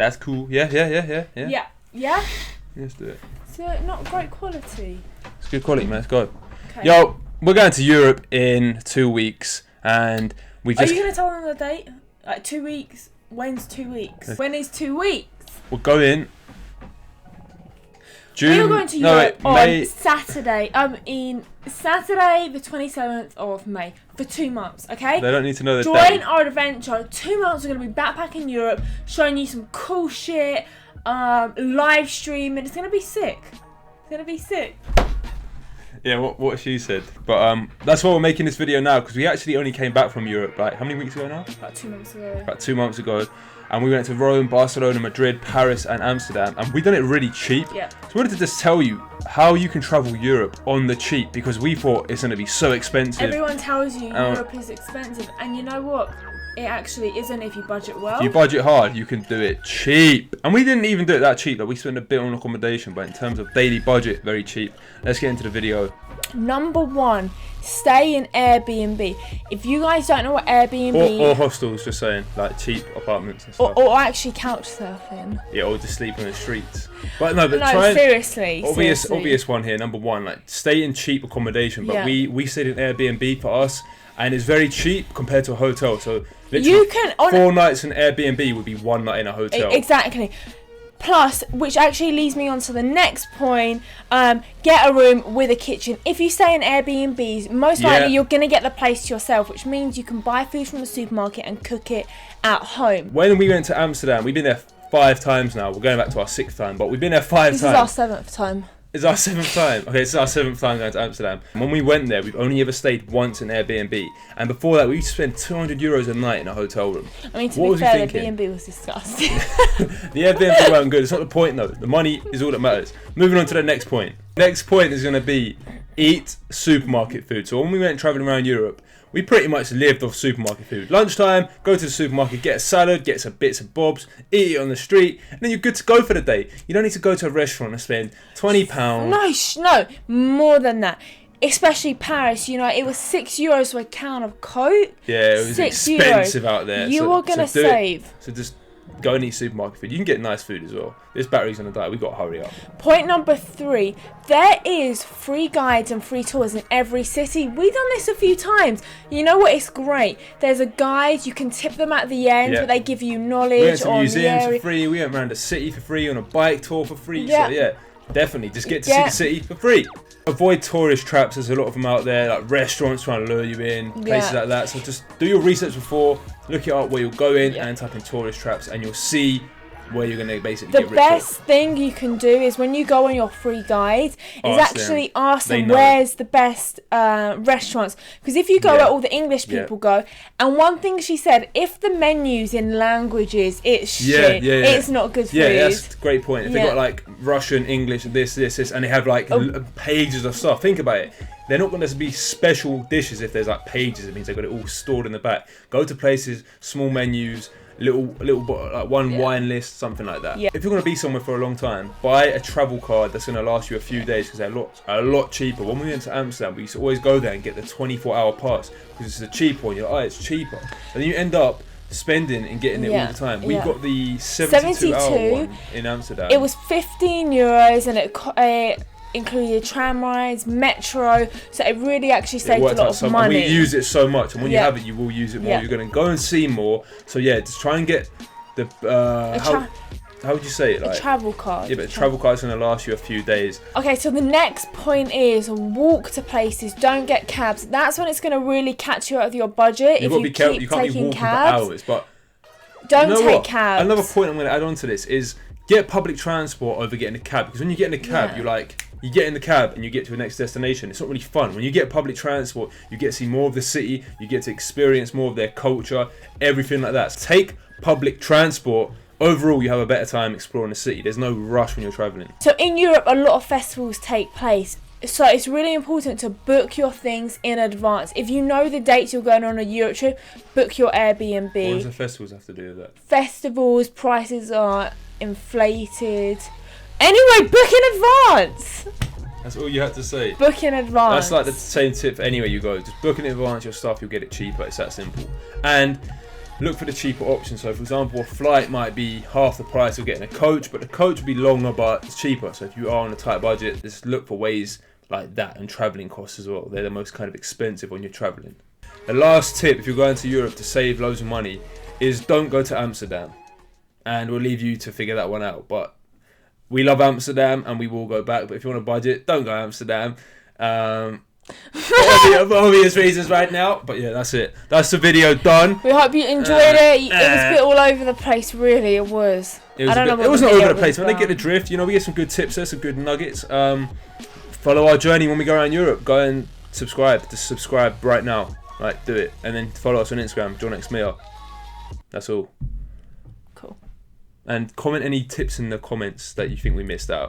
That's cool. Yeah. Yeah? Let's do it. So not great quality. It's good quality, man. Let's go. Okay. Yo, we're going to Europe in 2 weeks, and we just... Are you going to tell them the date? Like 2 weeks? When's 2 weeks? When is 2 weeks? We're going... June... We are going to Europe on Saturday. Saturday the 27th of May for 2 months, okay? They don't need to know the Join date. our adventure. 2 months we're going to be backpacking Europe, showing you some cool shit, live streaming. It's going to be sick. It's going to be sick. Yeah, what she said. But that's why we're making this video now, because we actually only came back from Europe, like, how many weeks ago now? About 2 months ago. About 2 months ago. And we went to Rome, Barcelona, Madrid, Paris, and Amsterdam. And we done it really cheap. Yeah. So we wanted to just tell you how you can travel Europe on the cheap, because we thought it's going to be so expensive. Everyone tells you Europe is expensive. And you know what? It actually isn't if you budget well. If you budget hard, you can do it cheap. And we didn't even do it that cheap. Like, we spent a bit on accommodation, but in terms of daily budget, very cheap. Let's get into the video. Number 1, stay in Airbnb. If you guys don't know what Airbnb... Or hostels, just saying. Like, cheap apartments and stuff. Or actually couch surfing. Yeah, or just sleep on the streets. But seriously. Obvious one here. Number 1, like, stay in cheap accommodation. But we stayed in Airbnb for us, and it's very cheap compared to a hotel. So literally, 4 nights in Airbnb would be 1 night in a hotel. Exactly. Plus, which actually leads me on to the next point, get a room with a kitchen. If you stay in Airbnbs, most likely you're going to get the place to yourself, which means you can buy food from the supermarket and cook it at home. When we went to Amsterdam, we've been there 5 times now. We're going back to our 6th time, but we've been there 5 times. This is our 7th time. It's our 7th time. Okay, it's our 7th time going to Amsterdam. When we went there, we've only ever stayed once in Airbnb. And before that, we used to spend €200 a night in a hotel room. I mean, to be fair, the B&B was disgusting. The Airbnb weren't good. It's not the point, though. The money is all that matters. Moving on to the next point. Next point is going to be eat supermarket food. So when we went travelling around Europe, we pretty much lived off supermarket food. Lunchtime, go to the supermarket, get a salad, get some bits and bobs, eat it on the street, and then you're good to go for the day. You don't need to go to a restaurant and spend £20. No, more than that. Especially Paris, you know, it was €6 for a can of Coke. Yeah, it was expensive out there. You are going to save. So just go and eat supermarket food. You can get nice food as well. This battery's going to die. We've got to hurry up. Point number 3. There is free guides and free tours in every city. We've done this a few times. You know what? It's great. There's a guide. You can tip them at the end, but they give you knowledge. We went to on museums the for free. We went around the city for free, on a bike tour for free. Yeah. So yeah, definitely. Just get to see the city for free. Avoid tourist traps. There's a lot of them out there, like restaurants trying to lure you in, places like that. So just do your research before, look it up where you're going, and type in tourist traps, and you'll see where you're going to basically get rich. The best thing you can do is when you go on your free guide, is actually ask them where's the best restaurants. Because if you go where all the English people go, and one thing she said, if the menu's in languages, it's shit. It's not good food. Yeah, that's a great point. If they got like Russian, English, this, and they have like pages of stuff, think about it. They're not going to be special dishes if there's like pages. It means they've got it all stored in the back. Go to places, small menus, little like one wine list, something like that. If you're going to be somewhere for a long time, buy a travel card that's going to last you a few days, because they're a lot cheaper. When we went to Amsterdam, we used to always go there and get the 24-hour pass, because it's a cheap one. You're like, oh, it's cheaper, and then you end up spending and getting it all the time. We got the 72-hour one in Amsterdam. It was €15, and it included tram rides, metro, so it really actually saved a lot of money. And we use it so much, and when you have it, you will use it more. You're going to go and see more. So yeah, just try and get the how would you say it? Like, a travel card. Yeah, but a travel card's going to last you a few days. Okay, so the next point is walk to places. Don't get cabs. That's when it's going to really catch you out of your budget. You've got to be careful. You can't be walking cabs, for hours. But don't take cabs. Another point I'm going to add on to this is get public transport over getting a cab, because when you get in a cab, you get in the cab and you get to the next destination. It's not really fun. When you get public transport, you get to see more of the city, you get to experience more of their culture, everything like that. So take public transport. Overall, you have a better time exploring the city. There's no rush when you're travelling. So in Europe, a lot of festivals take place. So it's really important to book your things in advance. If you know the dates you're going on a Europe trip, book your Airbnb. What does the festivals have to do with that? Festivals, prices are inflated. Anyway, book in advance. That's all you have to say. Book in advance. That's like the same tip for anywhere you go. Just book in advance your stuff, you'll get it cheaper. It's that simple. And look for the cheaper option. So for example, a flight might be half the price of getting a coach, but the coach will be longer but it's cheaper. So if you are on a tight budget, just look for ways like that. And travelling costs as well, they're the most kind of expensive when you're travelling. The last tip, if you're going to Europe to save loads of money, is don't go to Amsterdam. And we'll leave you to figure that one out. But we love Amsterdam and we will go back. But if you want a budget, don't go to Amsterdam. For obvious reasons right now. But yeah, that's it. That's the video done. We hope you enjoyed it. It was a bit all over the place, really. It was. It was not over the place. When they get the drift, you know, we get some good tips there, some good nuggets. Follow our journey when we go around Europe. Go and subscribe. Just subscribe right now. Like, do it. And then follow us on Instagram, JohnXMeyer. That's all. Cool. And comment any tips in the comments that you think we missed out.